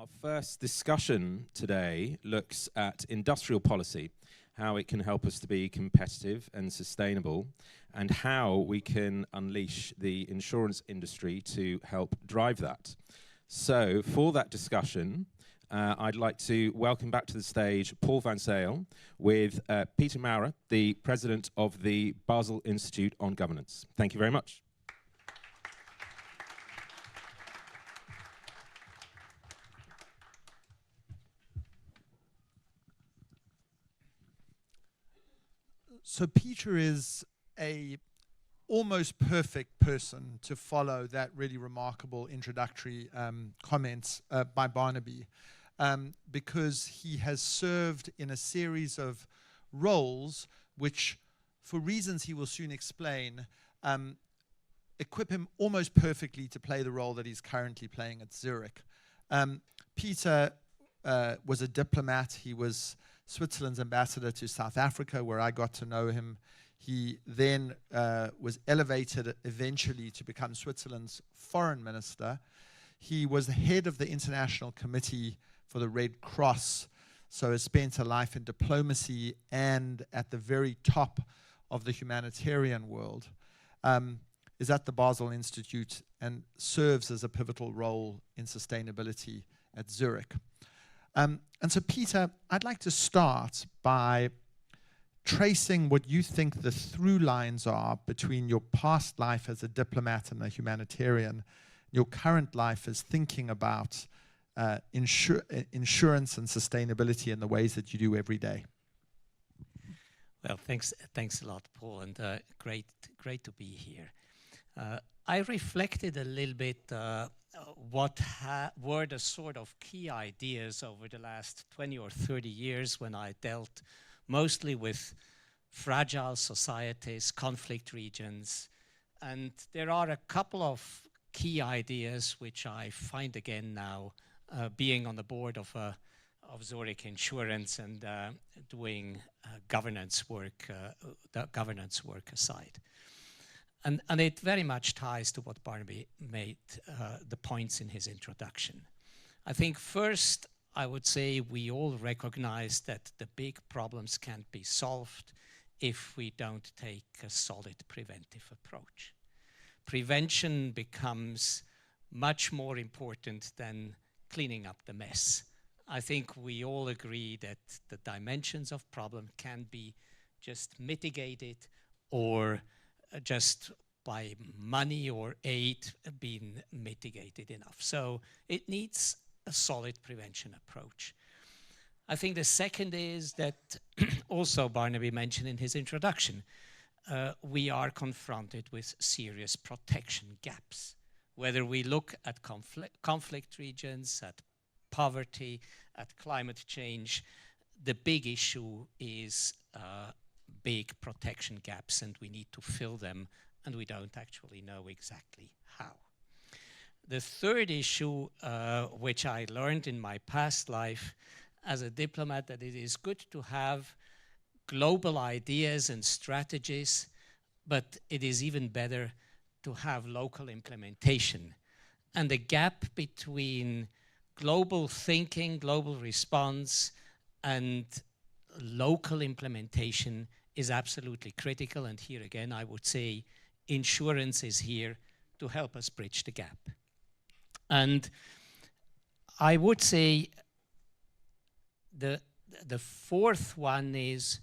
Our first discussion today looks at industrial policy, how it can help us to be competitive and sustainable, and how we can unleash the insurance industry to help drive that. So for that discussion, I'd like to welcome back to the stage Paul van Zijl with Peter Maurer, the president of the Basel Institute on Governance. Thank you very much. So Peter is a almost perfect person to follow that really remarkable introductory comments by Barnaby, because he has served in a series of roles which, for reasons he will soon explain, equip him almost perfectly to play the role that he's currently playing at Zurich. Peter was a diplomat. He was Switzerland's ambassador to South Africa, where I got to know him. He then was elevated eventually to become Switzerland's foreign minister. He was the head of the International Committee for the Red Cross, so has spent a life in diplomacy and at the very top of the humanitarian world. Is at the Basel Institute and serves as a pivotal role in sustainability at Zurich. And so, Peter, I'd like to start by tracing what you think the through lines are between your past life as a diplomat and a humanitarian, your current life as thinking about insurance and sustainability in the ways that you do every day. Well, thanks a lot, Paul, and great to be here. I reflected a little bit what were the sort of key ideas over the last 20 or 30 years when I dealt mostly with fragile societies, conflict regions, and there are a couple of key ideas which I find again now being on the board of Zurich Insurance and doing governance work aside. And it very much ties to what Barnaby made the points in his introduction. I think first, I would say we all recognize that the big problems can't be solved if we don't take a solid preventive approach. Prevention becomes much more important than cleaning up the mess. I think we all agree that the dimensions of problem can be just mitigated or just by money or aid being mitigated enough. So it needs a solid prevention approach. I think the second is that also Barnaby mentioned in his introduction, we are confronted with serious protection gaps. Whether we look at conflict regions, at poverty, at climate change, the big issue is big protection gaps, and we need to fill them, and we don't actually know exactly how. The third issue, which I learned in my past life as a diplomat, that it is good to have global ideas and strategies, but it is even better to have local implementation. And the gap between global thinking, global response, and local implementation is absolutely critical, and here again I would say insurance is here to help us bridge the gap. And I would say the fourth one is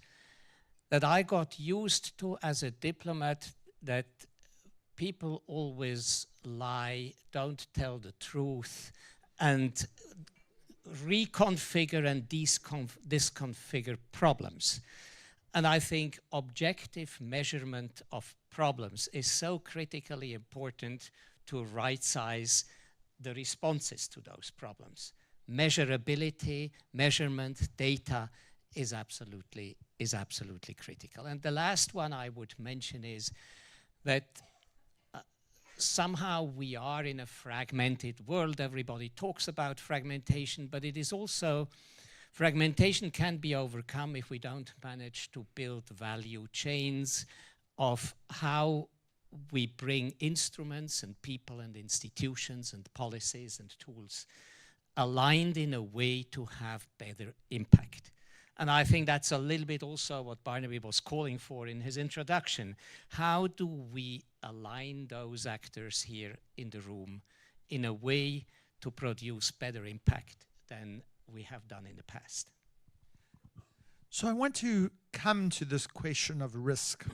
that I got used to as a diplomat that people always lie, don't tell the truth, and reconfigure and disconfigure problems. And I think objective measurement of problems is so critically important to right-size the responses to those problems. Measurability, measurement, data is absolutely critical. And the last one I would mention is that somehow we are in a fragmented world. Everybody talks about fragmentation, but it is also fragmentation can be overcome if we don't manage to build value chains of how we bring instruments and people and institutions and policies and tools aligned in a way to have better impact. And I think that's a little bit also what Barnaby was calling for in his introduction. How do we align those actors here in the room in a way to produce better impact than we have done in the past? So I want to come to this question of risk,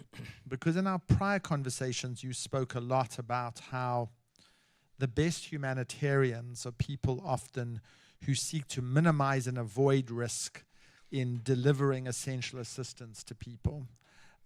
because in our prior conversations you spoke a lot about how the best humanitarians are people often who seek to minimize and avoid risk in delivering essential assistance to people.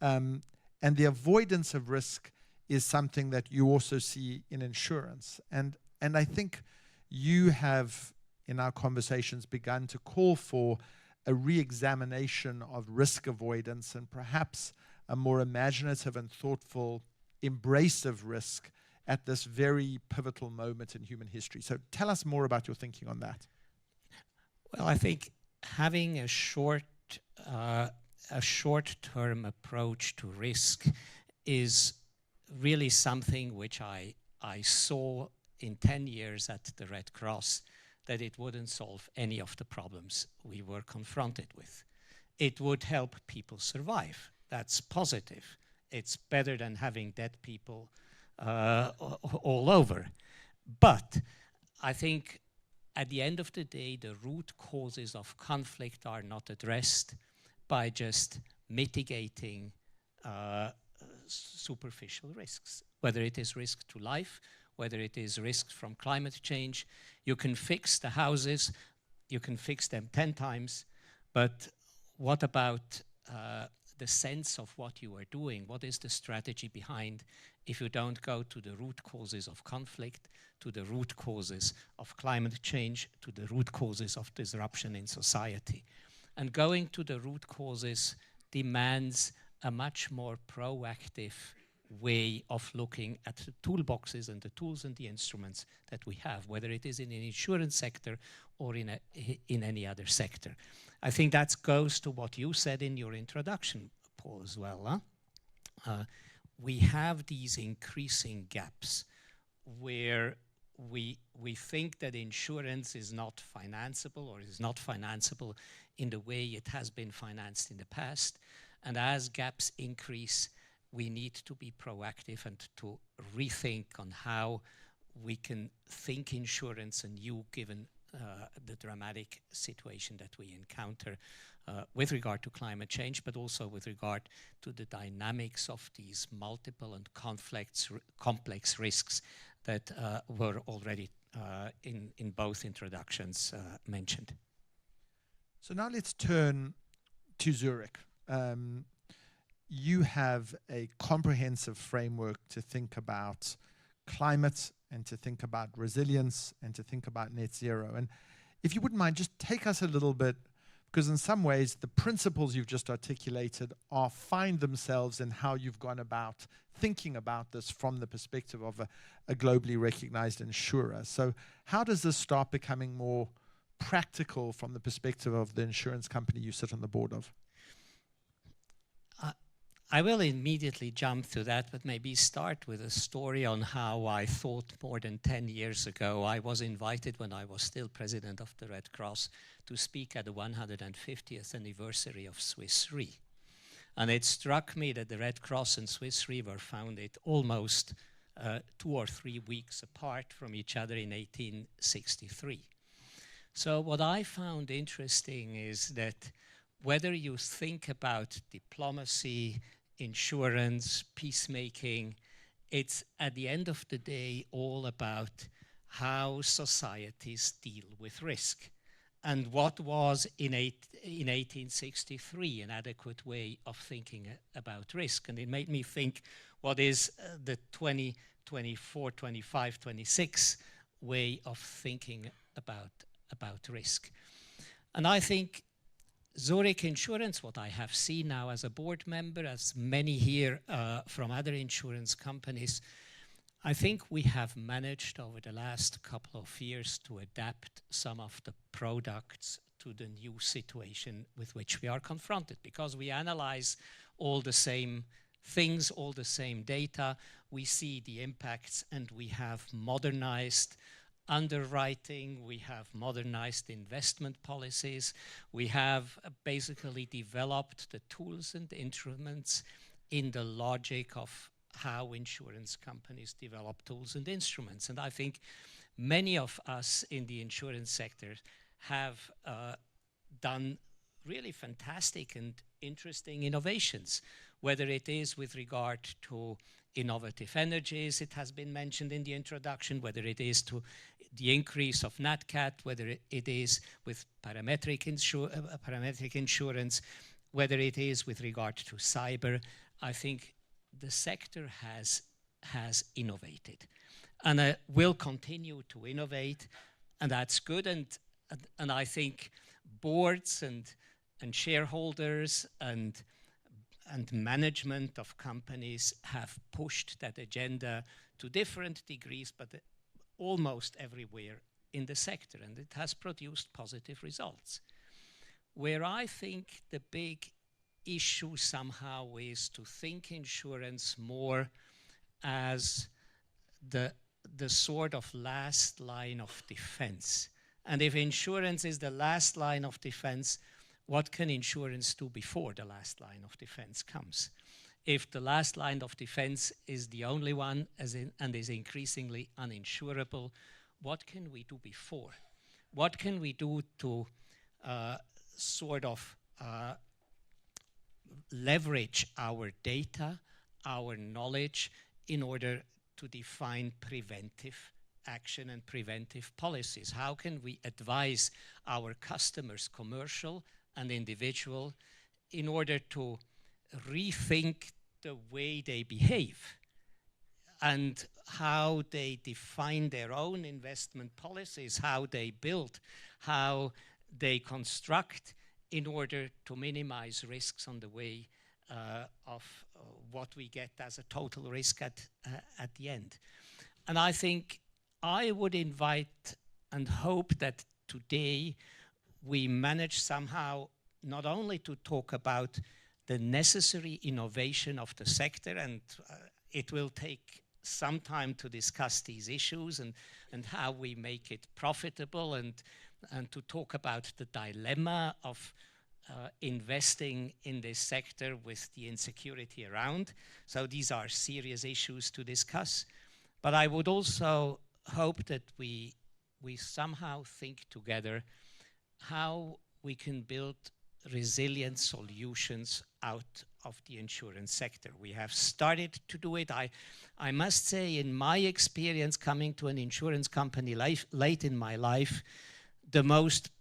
And the avoidance of risk is something that you also see in insurance. And I think you have, in our conversations, begun to call for a re-examination of risk avoidance and perhaps a more imaginative and thoughtful embrace of risk at this very pivotal moment in human history. So tell us more about your thinking on that. Well, I think having a short-term approach to risk is really something which I saw in 10 years at the Red Cross, that it wouldn't solve any of the problems we were confronted with. It would help people survive. That's positive. It's better than having dead people all over. But I think at the end of the day, the root causes of conflict are not addressed by just mitigating superficial risks, whether it is risk to life, whether it is risk from climate change. You can fix the houses, you can fix them 10 times, but what about the sense of what you are doing? What is the strategy behind if you don't go to the root causes of conflict, to the root causes of climate change, to the root causes of disruption in society? And going to the root causes demands a much more proactive way of looking at the toolboxes and the tools and the instruments that we have, whether it is in an insurance sector or in any other sector. I think that goes to what you said in your introduction, Paul, as well. We have these increasing gaps where we think that insurance is not financeable or is not financeable in the way it has been financed in the past. And as gaps increase, we need to be proactive and to rethink on how we can think insurance anew, given the dramatic situation that we encounter with regard to climate change, but also with regard to the dynamics of these multiple and complex risks that were already in both introductions mentioned. So now let's turn to Zurich. You have a comprehensive framework to think about climate and to think about resilience and to think about net zero. And if you wouldn't mind, just take us a little bit, because in some ways the principles you've just articulated find themselves in how you've gone about thinking about this from the perspective of a globally recognized insurer. So how does this start becoming more practical from the perspective of the insurance company you sit on the board of? I will immediately jump to that, but maybe start with a story on how I thought more than 10 years ago. I was invited when I was still president of the Red Cross to speak at the 150th anniversary of Swiss Re. And it struck me that the Red Cross and Swiss Re were founded almost 2 or 3 weeks apart from each other in 1863. So what I found interesting is that whether you think about diplomacy, insurance, peacemaking, it's at the end of the day all about how societies deal with risk. And what was in 1863 an adequate way of thinking about risk? And it made me think, what is the 2024, 25, 26 way of thinking about risk? And I think Zurich Insurance, what I have seen now as a board member, as many here from other insurance companies, I think we have managed over the last couple of years to adapt some of the products to the new situation with which we are confronted, because we analyze all the same things, all the same data, we see the impacts, and we have modernized underwriting, we have modernized investment policies, we have basically developed the tools and instruments in the logic of how insurance companies develop tools and instruments. And I think many of us in the insurance sector have done really fantastic and interesting innovations, whether it is with regard to innovative energies, it has been mentioned in the introduction, whether it is to the increase of NatCat, whether it is with parametric insurance, whether it is with regard to cyber. I think the sector has innovated and will continue to innovate, and that's good. And I think boards and shareholders and management of companies have pushed that agenda to different degrees, but almost everywhere in the sector, and it has produced positive results. Where I think the big issue somehow is to think insurance more as the sort of last line of defense. And if insurance is the last line of defense, what can insurance do before the last line of defense comes? If the last line of defense is the only one and is increasingly uninsurable, what can we do before? What can we do to leverage our data, our knowledge, in order to define preventive action and preventive policies? How can we advise our customers, commercial and individual, in order to rethink the way they behave and how they define their own investment policies, how they build, how they construct, in order to minimize risks on the way of what we get as a total risk at the end. And I think I would invite and hope that today we manage somehow not only to talk about the necessary innovation of the sector, and it will take some time to discuss these issues and how we make it profitable, and to talk about the dilemma of investing in this sector with the insecurity around. So these are serious issues to discuss. But I would also hope that we somehow think together how we can build resilient solutions out of the insurance sector. We have started to do it. I must say, in my experience coming to an insurance company late in my life, the most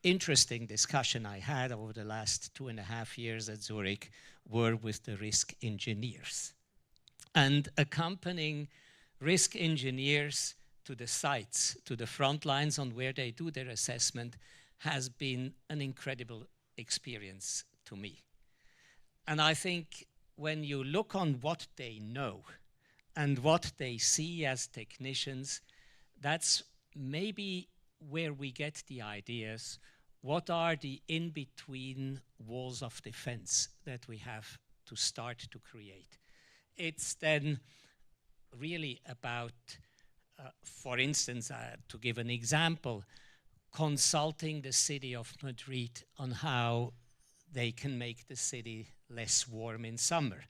interesting discussion I had over the last 2.5 years at Zurich were with the risk engineers. And accompanying risk engineers to the sites, to the front lines on where they do their assessment, has been an incredible experience to me. And I think when you look on what they know and what they see as technicians, that's maybe where we get the ideas. What are the in-between walls of defense that we have to start to create? It's then really about, for instance, to give an example, consulting the city of Madrid on how they can make the city less warm in summer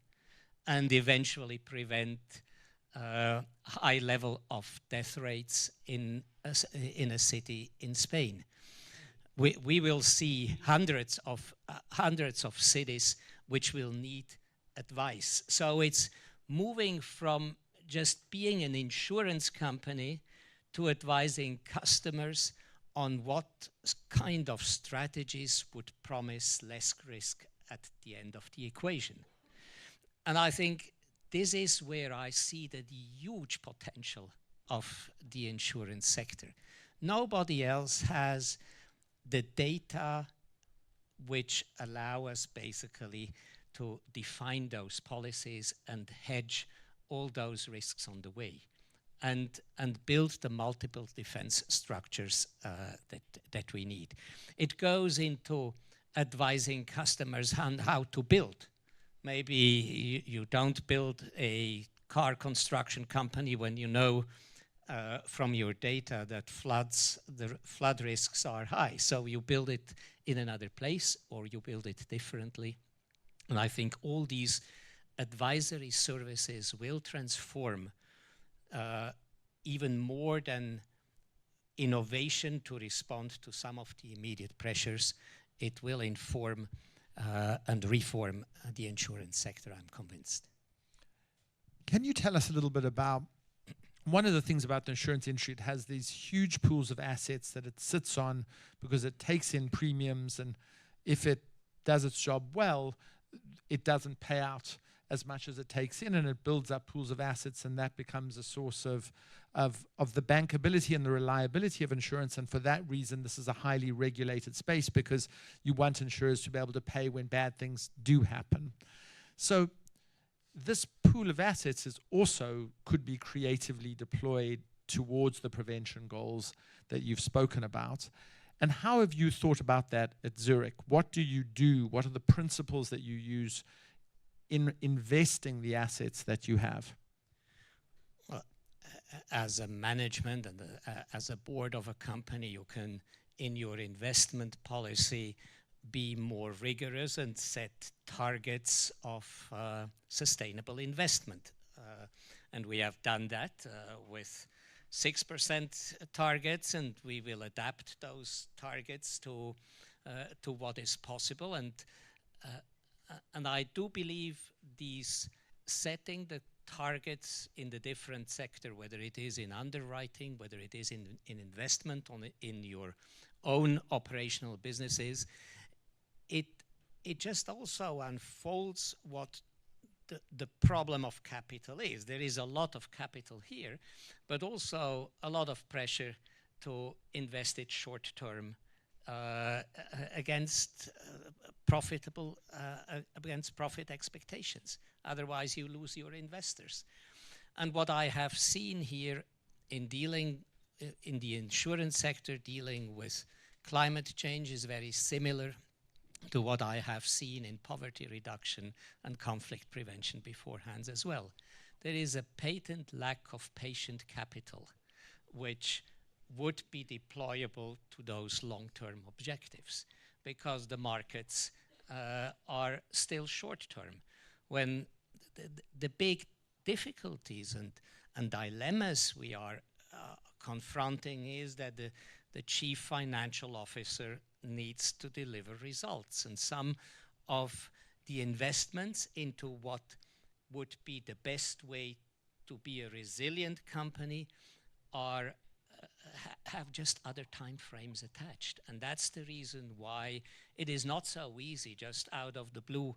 and eventually prevent high level of death rates in a city in Spain. We will see hundreds of cities which will need advice. So it's moving from just being an insurance company to advising customers on what kind of strategies would promise less risk at the end of the equation. And I think this is where I see the huge potential of the insurance sector. Nobody else has the data which allow us basically to define those policies and hedge all those risks on the way, and build the multiple defense structures that we need. It goes into advising customers on how to build. Maybe you don't build a car construction company when you know from your data that the flood risks are high. So you build it in another place or you build it differently. And I think all these advisory services will transform even more than innovation to respond to some of the immediate pressures. It will inform and reform the insurance sector, I'm convinced. Can you tell us a little bit about one of the things about the insurance industry? It has these huge pools of assets that it sits on because it takes in premiums, and if it does its job well, it doesn't pay out as much as it takes in, and it builds up pools of assets, and that becomes a source of the bankability and the reliability of insurance. And for that reason, this is a highly regulated space because you want insurers to be able to pay when bad things do happen. So this pool of assets is also could be creatively deployed towards the prevention goals that you've spoken about. And how have you thought about that at Zurich? What do you do? What are the principles that you use in investing the assets that you have? Well, as a management and as a board of a company, you can, in your investment policy, be more rigorous and set targets of sustainable investment. And we have done that with 6% targets, and we will adapt those targets to what is possible. And I do believe these setting the targets in the different sector, whether it is in underwriting, whether it is in investment, in your own operational businesses, it just also unfolds what the problem of capital is. There is a lot of capital here, but also a lot of pressure to invest it short term against profit expectations. Otherwise, you lose your investors. And what I have seen here in dealing in the insurance sector, dealing with climate change, is very similar to what I have seen in poverty reduction and conflict prevention beforehand as well. There is a patent lack of patient capital, which would be deployable to those long-term objectives, because the markets are still short-term. When the big difficulties and dilemmas we are confronting is that the chief financial officer needs to deliver results, and some of the investments into what would be the best way to be a resilient company are have just other time frames attached. And that's the reason why it is not so easy just out of the blue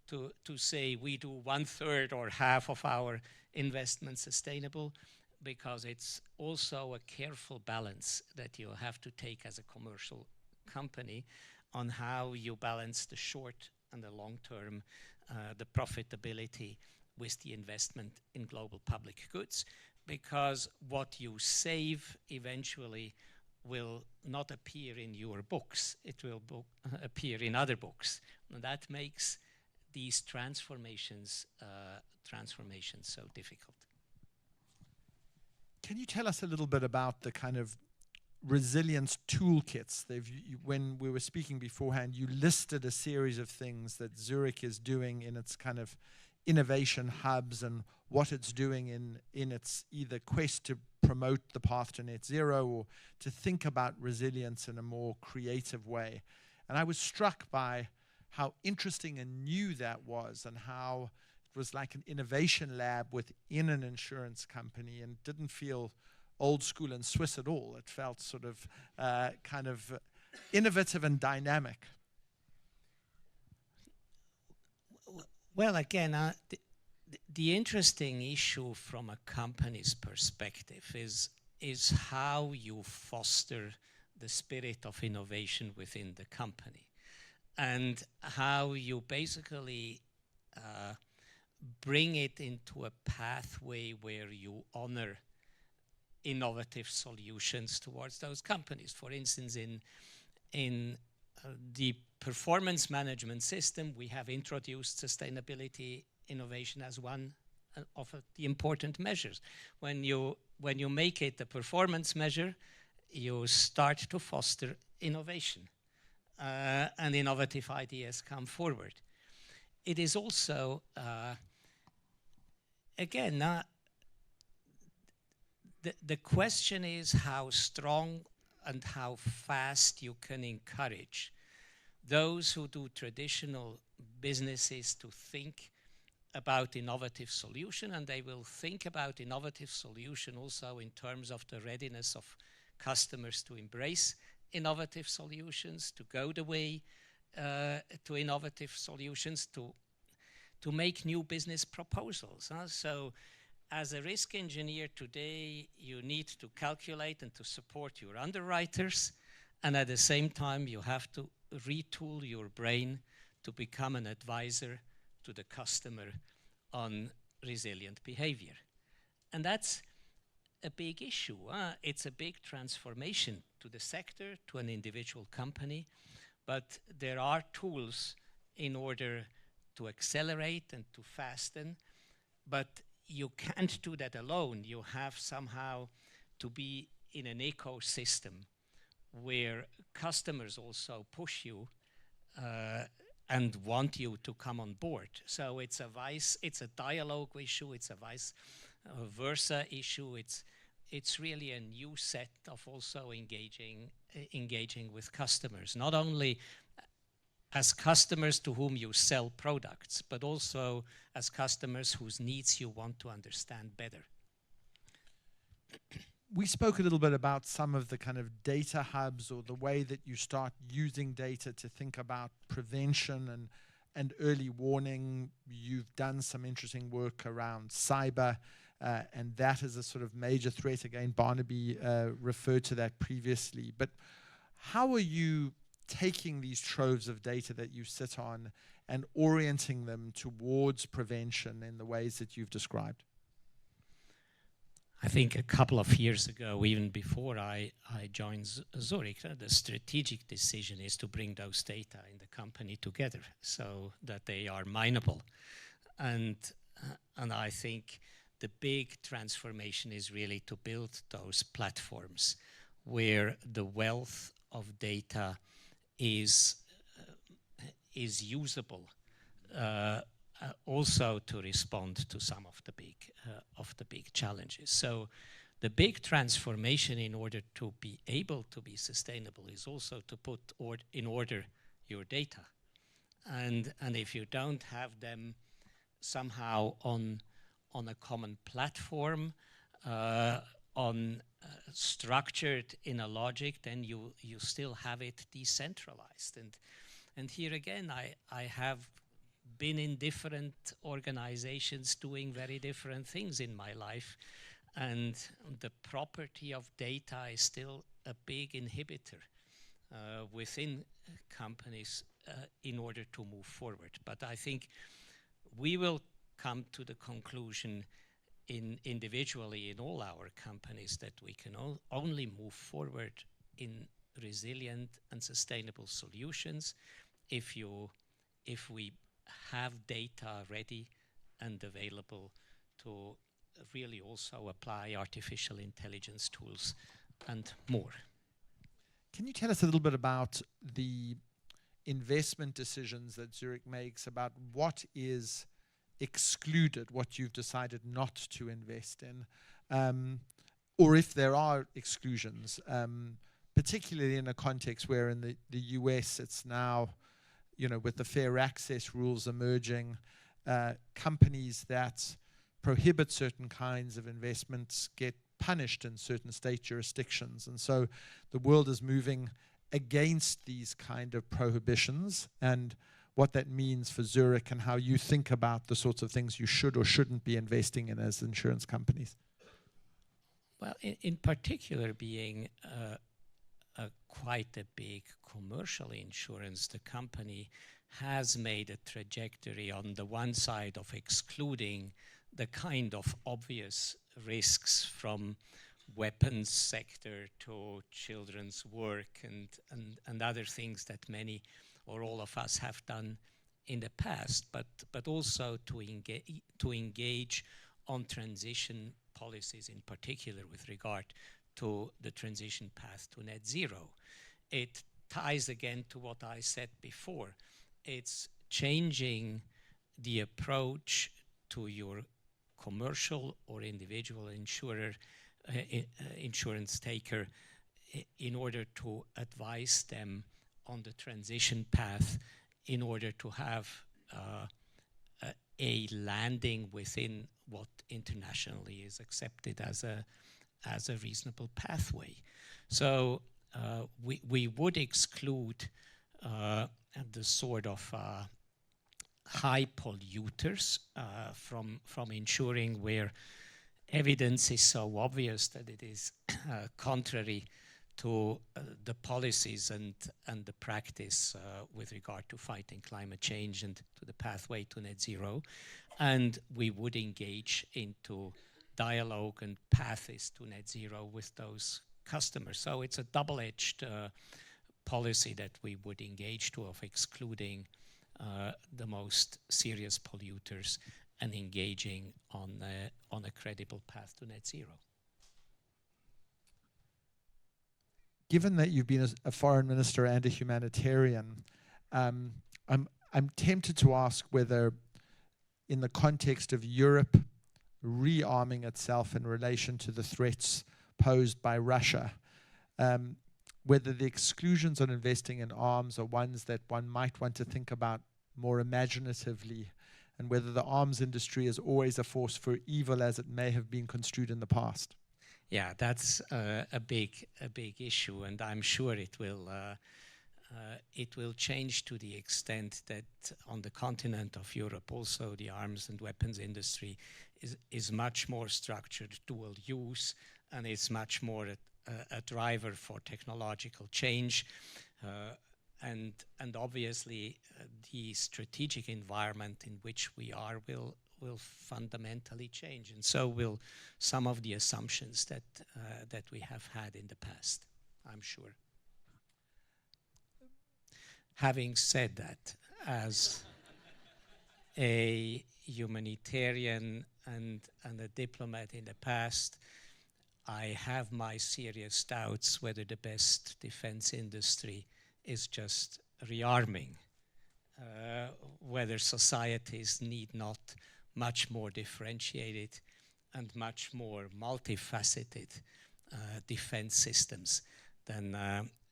to say we do 1/3 or half of our investment sustainable, because it's also a careful balance that you have to take as a commercial company on how you balance the short and the long term, the profitability with the investment in global public goods, because what you save eventually will not appear in your books, it will appear in other books. And that makes these transformations so difficult. Can you tell us a little bit about the kind of resilience toolkits? When we were speaking beforehand, you listed a series of things that Zurich is doing in its kind of innovation hubs and what it's doing in its either quest to promote the path to net zero or to think about resilience in a more creative way. And I was struck by how interesting and new that was, and how it was like an innovation lab within an insurance company, and didn't feel old school and Swiss at all. It felt sort of kind of innovative and dynamic. Well, again, the interesting issue from a company's perspective is how you foster the spirit of innovation within the company, and how you basically bring it into a pathway where you honor innovative solutions towards those companies. For instance, in the performance management system, we have introduced sustainability innovation as one of the important measures. When you when you make it a performance measure, you start to foster innovation, and innovative ideas come forward. It is also, again, the question is how strong and how fast you can encourage those who do traditional businesses to think about innovative solution, and they will think about innovative solution also in terms of the readiness of customers to embrace innovative solutions, to go the way to innovative solutions, to make new business proposals. So as a risk engineer today, you need to calculate and to support your underwriters, and at the same time you have to retool your brain to become an advisor to the customer on resilient behavior. And that's a big issue. It's a big transformation to the sector, to an individual company, but there are tools in order to accelerate and to fasten, but you can't do that alone. You have somehow to be in an ecosystem where customers also push you and want you to come on board. So it's a dialogue issue, it's a vice versa issue. It's really a new set of also engaging with customers, not only as customers to whom you sell products, but also as customers whose needs you want to understand better. We spoke a little bit about some of the kind of data hubs, or the way that you start using data to think about prevention and early warning. You've done some interesting work around cyber, and that is a sort of major threat. Again, Barnaby referred to that previously. But how are you taking these troves of data that you sit on and orienting them towards prevention in the ways that you've described? I think a couple of years ago, even before I joined Zurich, the strategic decision is to bring those data in the company together so that they are mineable. And I think the big transformation is really to build those platforms where the wealth of data is usable, also to respond to some of the big challenges. So the big transformation in order to be able to be sustainable is also to put in order your data. And if you don't have them somehow on a common platform, structured in a logic, then you still have it decentralized. And here again, I have been in different organizations doing very different things in my life, and the property of data is still a big inhibitor within companies in order to move forward. But I think we will come to the conclusion individually in all our companies that we can only move forward in resilient and sustainable solutions if we have data ready and available to really also apply artificial intelligence tools and more. Can you tell us a little bit about the investment decisions that Zurich makes, about what is excluded, what you've decided not to invest in, or if there are exclusions, particularly in a context where in the US it's now, with the fair access rules emerging, companies that prohibit certain kinds of investments get punished in certain state jurisdictions. And so the world is moving against these kind of prohibitions, and what that means for Zurich and how you think about the sorts of things you should or shouldn't be investing in as insurance companies. Well, in particular, being quite a big commercial insurance, the company has made a trajectory on the one side of excluding the kind of obvious risks from weapons sector to children's work and other things that many or all of us have done in the past, but also to engage on transition policies, in particular with regard to the transition path to net zero. It ties again to what I said before. It's changing the approach to your commercial or individual insurance taker in order to advise them on the transition path in order to have a landing within what internationally is accepted as a reasonable pathway. So we would exclude the sort of high polluters from insuring where evidence is so obvious that it is contrary to the policies and the practice with regard to fighting climate change and to the pathway to net zero. And we would engage into dialogue and paths to net zero with those customers. So it's a double-edged policy that we would engage to, of excluding the most serious polluters and engaging on a credible path to net zero. Given that you've been a foreign minister and a humanitarian, I'm tempted to ask whether, in the context of Europe rearming itself in relation to the threats posed by Russia, whether the exclusions on investing in arms are ones that one might want to think about more imaginatively, and whether the arms industry is always a force for evil as it may have been construed in the past. Yeah, that's a big issue, and I'm sure it will change to the extent that on the continent of Europe also the arms and weapons industry is much more structured dual use, and it's much more a driver for technological change. And obviously the strategic environment in which we are will fundamentally change, and so will some of the assumptions that we have had in the past, I'm sure. Having said that, as a humanitarian and a diplomat in the past, I have my serious doubts whether the best defense industry is just rearming, whether societies need not much more differentiated and much more multifaceted defense systems than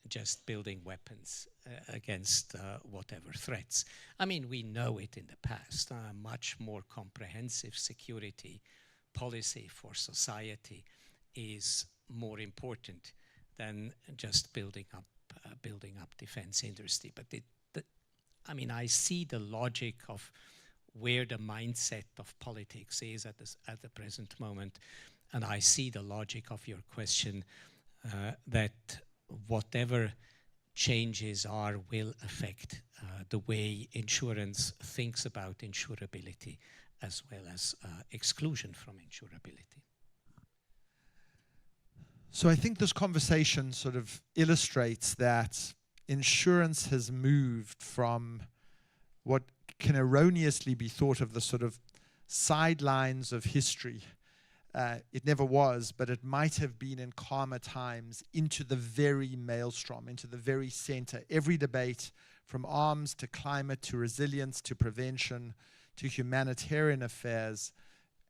just building weapons against whatever threats. I mean, we know it in the past. Much more comprehensive security policy for society is more important than just building up defense industry. But I mean, I see the logic of where the mindset of politics is at the present moment, and I see the logic of your question that whatever changes will affect the way insurance thinks about insurability as well as exclusion from insurability. So I think this conversation sort of illustrates that insurance has moved from what can erroneously be thought of the sort of sidelines of history. It never was, but it might have been in calmer times, into the very maelstrom, into the very center. Every debate, from arms to climate to resilience to prevention to humanitarian affairs,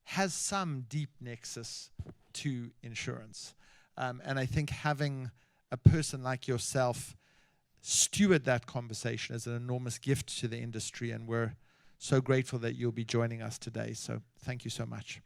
has some deep nexus to insurance. And I think having a person like yourself steward that conversation is an enormous gift to the industry, and we're so grateful that you'll be joining us today. So thank you so much.